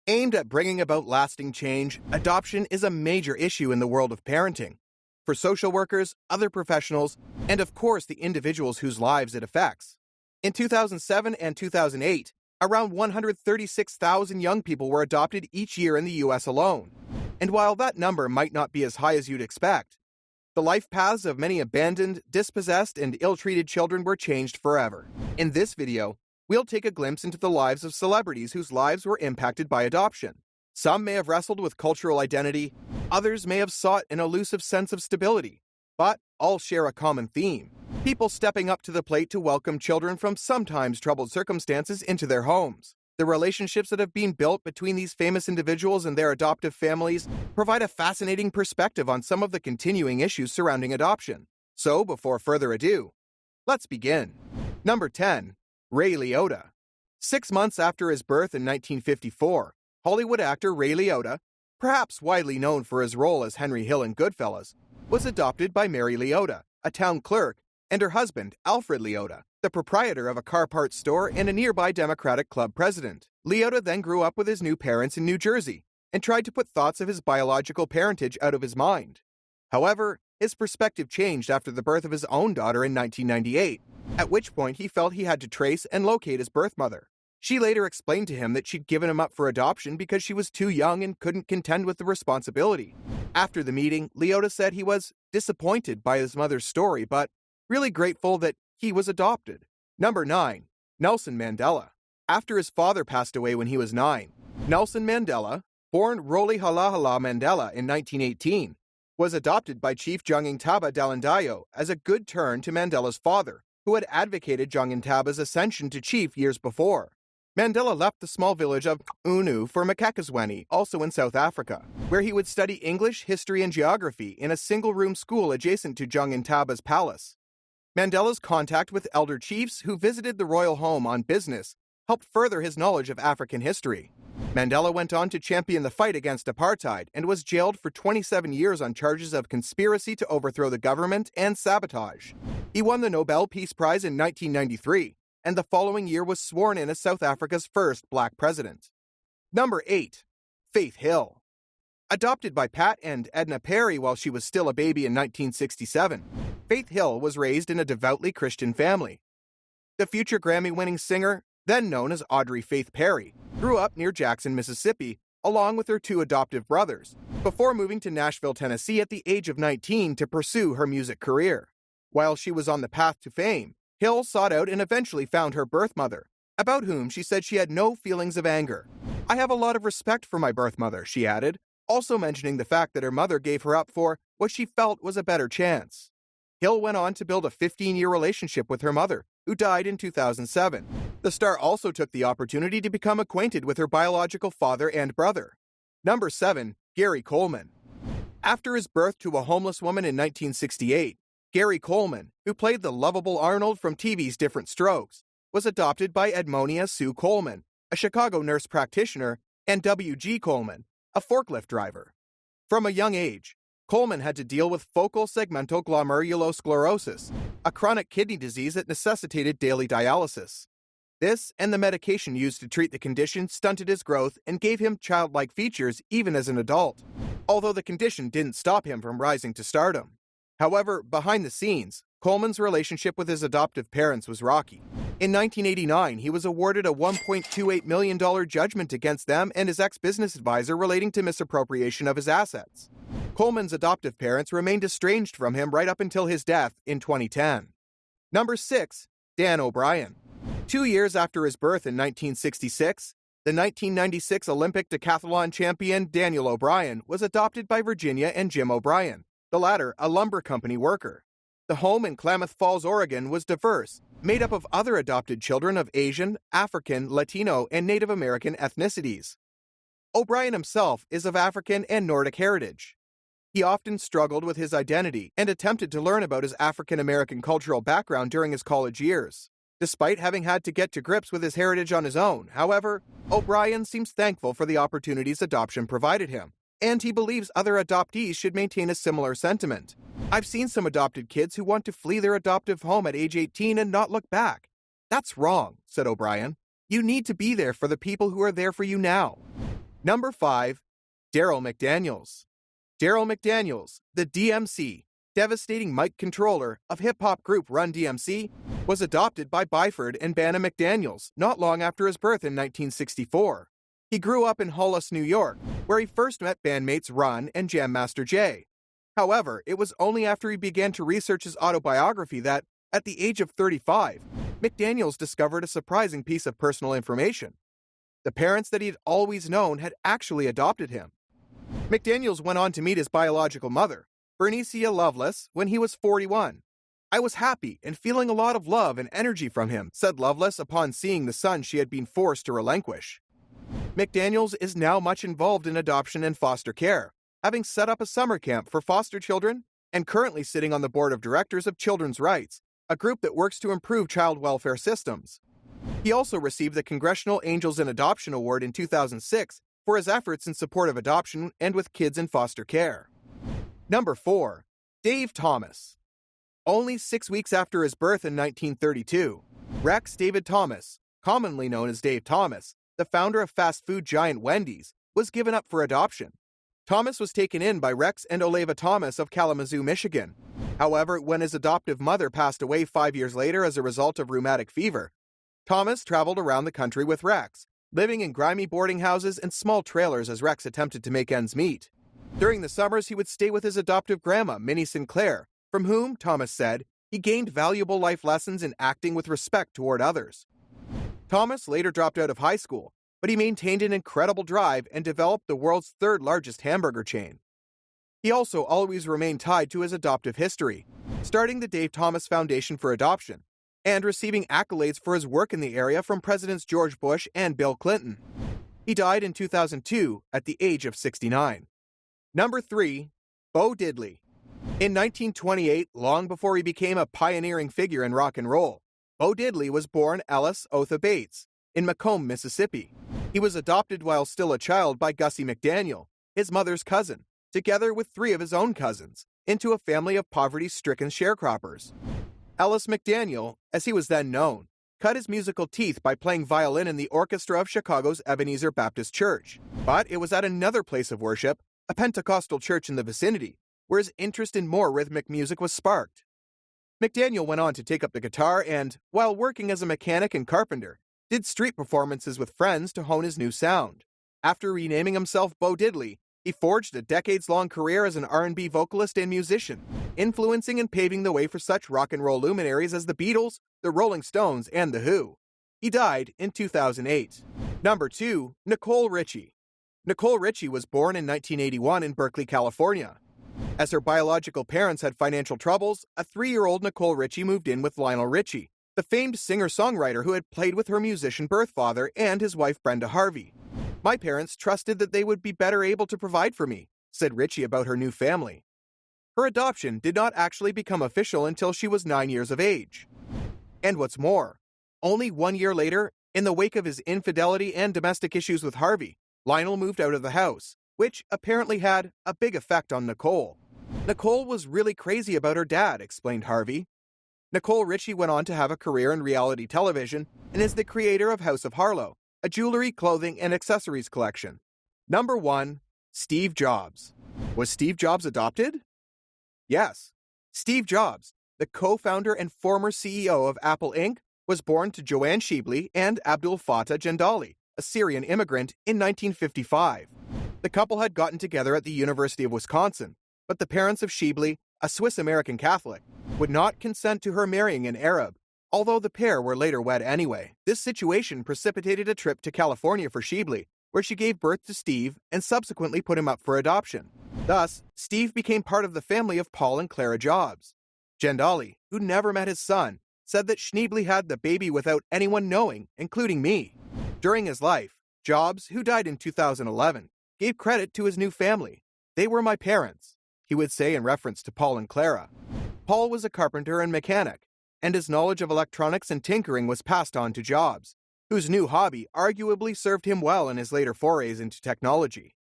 Aimed at bringing about lasting change, adoption is a major issue in the world of parenting. For social workers, other professionals, and of course the individuals whose lives it affects. In 2007 and 2008, around 136,000 young people were adopted each year in the US alone. And while that number might not be as high as you'd expect, the life paths of many abandoned, dispossessed, and ill-treated children were changed forever. In this video, we'll take a glimpse into the lives of celebrities whose lives were impacted by adoption. Some may have wrestled with cultural identity, others may have sought an elusive sense of stability, but all share a common theme: people stepping up to the plate to welcome children from sometimes troubled circumstances into their homes. The relationships that have been built between these famous individuals and their adoptive families provide a fascinating perspective on some of the continuing issues surrounding adoption. So, before further ado, let's begin. Number 10. Ray Liotta. 6 months after his birth in 1954, Hollywood actor Ray Liotta, perhaps widely known for his role as Henry Hill in Goodfellas, was adopted by Mary Liotta, a town clerk, and her husband, Alfred Liotta, the proprietor of a car parts store and a nearby Democratic Club president. Liotta then grew up with his new parents in New Jersey and tried to put thoughts of his biological parentage out of his mind. However, his perspective changed after the birth of his own daughter in 1998, at which point he felt he had to trace and locate his birth mother. She later explained to him that she'd given him up for adoption because she was too young and couldn't contend with the responsibility. After the meeting, Liotta said he was disappointed by his mother's story, but really grateful that he was adopted. Number 9. Nelson Mandela. After his father passed away when he was 9, Nelson Mandela, born Rolihlahla Mandela in 1918, was adopted by Chief Jongintaba Dalandayo as a good turn to Mandela's father, who had advocated Jongintaba's ascension to chief years before. Mandela left the small village of Unu for Makakazweni, also in South Africa, where he would study English, history, and geography in a single-room school adjacent to Jongintaba's palace. Mandela's contact with elder chiefs who visited the royal home on business helped further his knowledge of African history. Mandela went on to champion the fight against apartheid and was jailed for 27 years on charges of conspiracy to overthrow the government and sabotage. He won the Nobel Peace Prize in 1993, and the following year was sworn in as South Africa's first black president. Number 8. Faith Hill. Adopted by Pat and Edna Perry while she was still a baby in 1967, Faith Hill was raised in a devoutly Christian family. The future Grammy-winning singer, then known as Audrey Faith Perry, grew up near Jackson, Mississippi, along with her 2 adoptive brothers, before moving to Nashville, Tennessee at the age of 19 to pursue her music career. While she was on the path to fame, Hill sought out and eventually found her birth mother, about whom she said she had no feelings of anger. "I have a lot of respect for my birth mother," she added, also mentioning the fact that her mother gave her up for what she felt was a better chance. Hill went on to build a 15-year relationship with her mother, who died in 2007. The star also took the opportunity to become acquainted with her biological father and brother. Number 7. Gary Coleman. After his birth to a homeless woman in 1968, Gary Coleman, who played the lovable Arnold from TV's Different Strokes, was adopted by Edmonia Sue Coleman, a Chicago nurse practitioner, and W.G. Coleman, a forklift driver. From a young age, Coleman had to deal with focal segmental glomerulosclerosis, a chronic kidney disease that necessitated daily dialysis. This and the medication used to treat the condition stunted his growth and gave him childlike features even as an adult, although the condition didn't stop him from rising to stardom. However, behind the scenes, Coleman's relationship with his adoptive parents was rocky. In 1989, he was awarded a $1.28 million judgment against them and his ex-business advisor relating to misappropriation of his assets. Coleman's adoptive parents remained estranged from him right up until his death in 2010. Number 6. Dan O'Brien. 2 years after his birth in 1966, the 1996 Olympic decathlon champion Daniel O'Brien was adopted by Virginia and Jim O'Brien, the latter a lumber company worker. The home in Klamath Falls, Oregon was diverse, made up of other adopted children of Asian, African, Latino, and Native American ethnicities. O'Brien himself is of African and Nordic heritage. He often struggled with his identity and attempted to learn about his African American cultural background during his college years. Despite having had to get to grips with his heritage on his own, however, O'Brien seems thankful for the opportunities adoption provided him, and he believes other adoptees should maintain a similar sentiment. "I've seen some adopted kids who want to flee their adoptive home at age 18 and not look back. That's wrong," said O'Brien. "You need to be there for the people who are there for you now." Number 5. Daryl McDaniels. Daryl McDaniels, the DMC, devastating mic controller of hip-hop group Run DMC, was adopted by Byford and Banna McDaniels not long after his birth in 1964. He grew up in Hollis, New York, where he first met bandmates Run and Jam Master Jay. However, it was only after he began to research his autobiography that, at the age of 35, McDaniels discovered a surprising piece of personal information. The parents that he had always known had actually adopted him. McDaniels went on to meet his biological mother, Bernicia Lovelace, when he was 41. "I was happy and feeling a lot of love and energy from him," said Lovelace upon seeing the son she had been forced to relinquish. McDaniels is now much involved in adoption and foster care, having set up a summer camp for foster children and currently sitting on the board of directors of Children's Rights, a group that works to improve child welfare systems. He also received the Congressional Angels in Adoption Award in 2006 for his efforts in support of adoption and with kids in foster care. Number 4. Dave Thomas. Only 6 weeks after his birth in 1932, Rex David Thomas, commonly known as Dave Thomas, the founder of fast food giant Wendy's, was given up for adoption. Thomas was taken in by Rex and Oleva Thomas of Kalamazoo, Michigan. However, when his adoptive mother passed away 5 years later as a result of rheumatic fever, Thomas traveled around the country with Rex, living in grimy boarding houses and small trailers as Rex attempted to make ends meet. During the summers, he would stay with his adoptive grandma, Minnie Sinclair, from whom, Thomas said, he gained valuable life lessons in acting with respect toward others. Thomas later dropped out of high school, but he maintained an incredible drive and developed the world's third largest hamburger chain. He also always remained tied to his adoptive history, starting the Dave Thomas Foundation for Adoption, and receiving accolades for his work in the area from Presidents George Bush and Bill Clinton. He died in 2002 at the age of 69. Number 3. Bo Diddley. In 1928, long before he became a pioneering figure in rock and roll, Bo Diddley was born Ellis Otha Bates in Macomb, Mississippi. He was adopted while still a child by Gussie McDaniel, his mother's cousin, together with 3 of his own cousins, into a family of poverty-stricken sharecroppers. Ellis McDaniel, as he was then known, cut his musical teeth by playing violin in the orchestra of Chicago's Ebenezer Baptist Church, but it was at another place of worship, a Pentecostal church in the vicinity, where his interest in more rhythmic music was sparked. McDaniel went on to take up the guitar and, while working as a mechanic and carpenter, did street performances with friends to hone his new sound. After renaming himself Bo Diddley, he forged a decades-long career as an R&B vocalist and musician, influencing and paving the way for such rock and roll luminaries as the Beatles, the Rolling Stones, and The Who. He died in 2008. Number 2. Nicole Richie. Nicole Richie was born in 1981 in Berkeley, California. As her biological parents had financial troubles, a 3-year-old Nicole Richie moved in with Lionel Richie, the famed singer-songwriter who had played with her musician birth father and his wife Brenda Harvey. "My parents trusted that they would be better able to provide for me," said Richie about her new family. Her adoption did not actually become official until she was 9 years of age. And what's more, only 1 year later, in the wake of his infidelity and domestic issues with Harvey, Lionel moved out of the house, which apparently had a big effect on Nicole. "Nicole was really crazy about her dad," explained Harvey. Nicole Richie went on to have a career in reality television and is the creator of House of Harlow, a jewelry, clothing, and accessories collection. Number 1. Steve Jobs. Was Steve Jobs adopted? Yes. Steve Jobs, the co-founder and former CEO of Apple Inc., was born to Joanne Shibli and Abdul Fattah Jendali, a Syrian immigrant, in 1955. The couple had gotten together at the University of Wisconsin, but the parents of Shibli, a Swiss-American Catholic, would not consent to her marrying an Arab, although the pair were later wed anyway. This situation precipitated a trip to California for Shibli, where she gave birth to Steve and subsequently put him up for adoption. Thus, Steve became part of the family of Paul and Clara Jobs. Jendali, who never met his son, said that Schneebly had the baby without anyone knowing, including me. During his life, Jobs, who died in 2011, gave credit to his new family. "They were my parents," he would say in reference to Paul and Clara. Paul was a carpenter and mechanic, and his knowledge of electronics and tinkering was passed on to Jobs, whose new hobby arguably served him well in his later forays into technology.